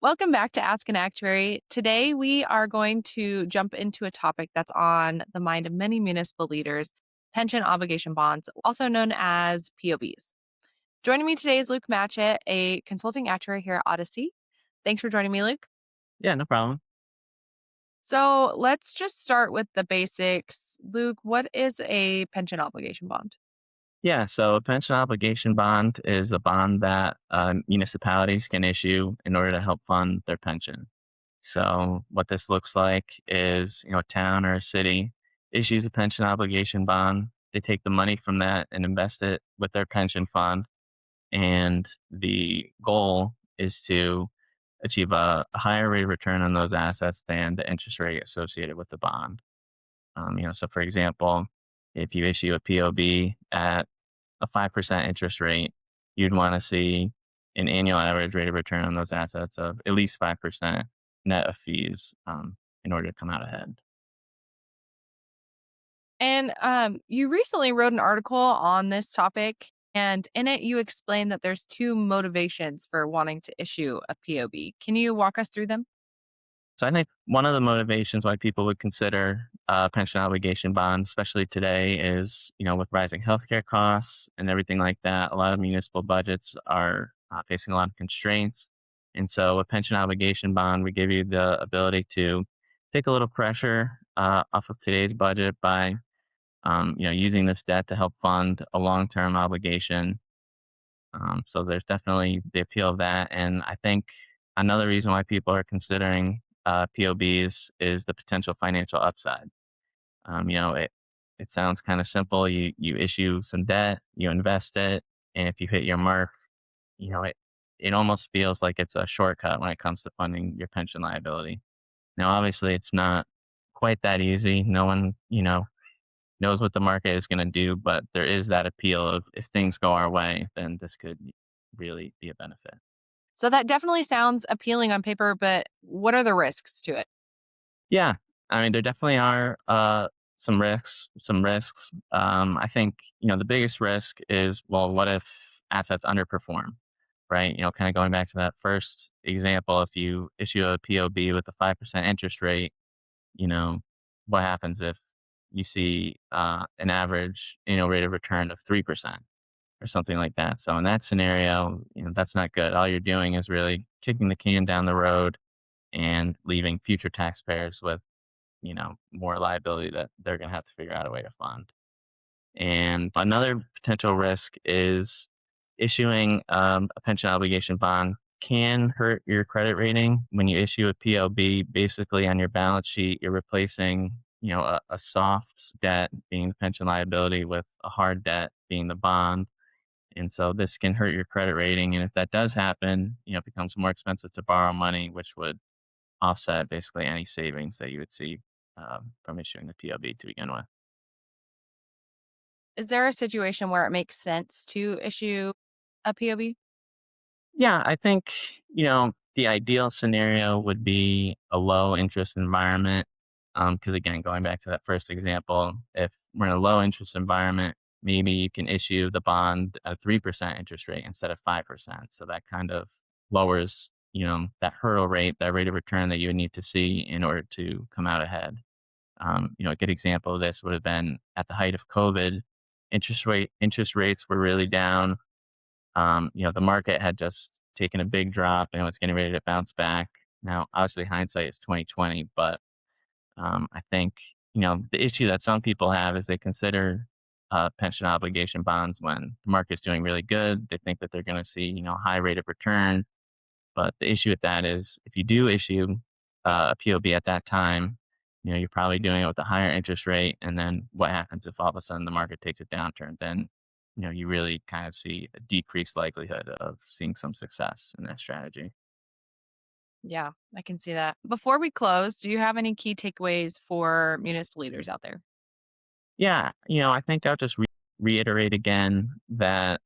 Welcome back to Ask an Actuary. Today, we are going to jump into a topic that's on the mind of many municipal leaders: pension obligation bonds, also known as POBs. Joining me today is Luke Matchett, a consulting actuary here at Odyssey. Thanks for joining me, Luke. Yeah, no problem. So, let's just start with the basics. Luke, what is a pension obligation bond? Yeah, so a pension obligation bond is a bond that municipalities can issue in order to help fund their pension. So what this looks like is, a town or a city issues a pension obligation bond. They take the money from that and invest it with their pension fund, and the goal is to achieve a higher rate of return on those assets than the interest rate associated with the bond. So for example, if you issue a POB at a 5% interest rate, you'd want to see an annual average rate of return on those assets of at least 5% net of fees, in order to come out ahead. And you recently wrote an article on this topic, and in it, you explained that there's two motivations for wanting to issue a POB. Can you walk us through them? So I think one of the motivations why people would consider a pension obligation bond, especially today, is with rising healthcare costs and everything like that. A lot of municipal budgets are facing a lot of constraints, and so a pension obligation bond would give you the ability to take a little pressure off of today's budget by using this debt to help fund a long-term obligation. So there's definitely the appeal of that. And I think another reason why people are considering POBs is the potential financial upside. It sounds kind of simple. You issue some debt, you invest it, and if you hit your mark, it almost feels like it's a shortcut when it comes to funding your pension liability. Now, obviously, it's not quite that easy. No one, knows what the market is going to do, but there is that appeal of if things go our way, then this could really be a benefit. So that definitely sounds appealing on paper, but what are the risks to it? Yeah, I mean, there definitely are some risks. Some risks. I think the biggest risk is, well, what if assets underperform, right? Kind of going back to that first example, if you issue a POB with a 5% interest rate, you know, what happens if you see an average rate of return of 3% or something like that? So in that scenario, that's not good. All you're doing is really kicking the can down the road and leaving future taxpayers with more liability that they're going to have to figure out a way to fund. And another potential risk is issuing a pension obligation bond can hurt your credit rating. When you issue a PLB, basically on your balance sheet, you're replacing, a soft debt being the pension liability with a hard debt being the bond. And so this can hurt your credit rating. And if that does happen, it becomes more expensive to borrow money, which would offset basically any savings that you would see from issuing the PLB to begin with. Is there a situation where it makes sense to issue a POB? Yeah, I think, the ideal scenario would be a low interest environment. Because again, going back to that first example, if we're in a low interest environment, maybe you can issue the bond at a 3% interest rate instead of 5%. So that kind of lowers, that hurdle rate, that rate of return that you would need to see in order to come out ahead. A good example of this would have been at the height of COVID, interest rates were really down. The market had just taken a big drop and it was getting ready to bounce back. Now, obviously, hindsight is 2020, but I think the issue that some people have is they consider pension obligation bonds when the market's doing really good. They think that they're going to see a high rate of return, but the issue with that is if you do issue a POB at that time, you're probably doing it with a higher interest rate. And then what happens if all of a sudden the market takes a downturn? Then, you really kind of see a decreased likelihood of seeing some success in that strategy. Yeah, I can see that. Before we close, do you have any key takeaways for municipal leaders out there? Yeah. I think I'll just reiterate again that,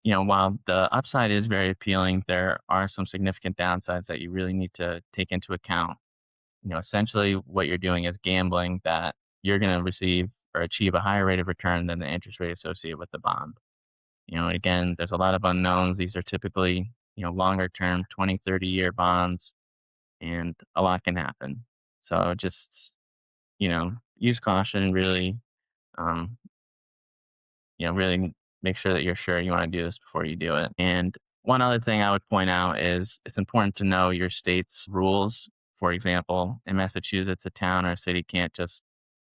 while the upside is very appealing, there are some significant downsides that you really need to take into account. Essentially what you're doing is gambling that you're going to receive or achieve a higher rate of return than the interest rate associated with the bond. Again, there's a lot of unknowns. These are typically, longer term, 20, 30-year bonds, and a lot can happen. So just, use caution and really, um, really make sure that you're sure you want to do this before you do it. And one other thing I would point out is it's important to know your state's rules. For example, in Massachusetts, a town or a city can't just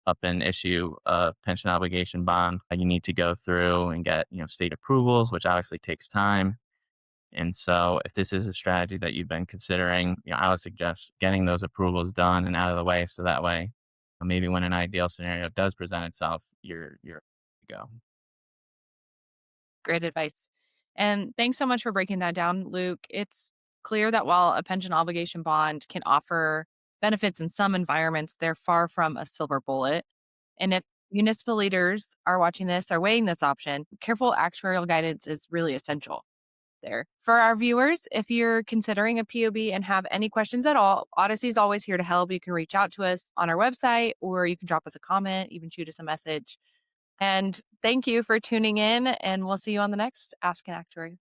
up and issue a pension obligation bond. You need to go through and get, state approvals, which obviously takes time. And so if this is a strategy that you've been considering, I would suggest getting those approvals done and out of the way so that way maybe when an ideal scenario does present itself, you're ready to go. Great advice. And thanks so much for breaking that down, Luke. It's clear that while a pension obligation bond can offer benefits in some environments, they're far from a silver bullet. And if municipal leaders are watching this or weighing this option, careful actuarial guidance is really essential there. For our viewers, if you're considering a POB and have any questions at all, Odyssey is always here to help. You can reach out to us on our website or you can drop us a comment, even shoot us a message. And thank you for tuning in, and we'll see you on the next Ask an Actuary.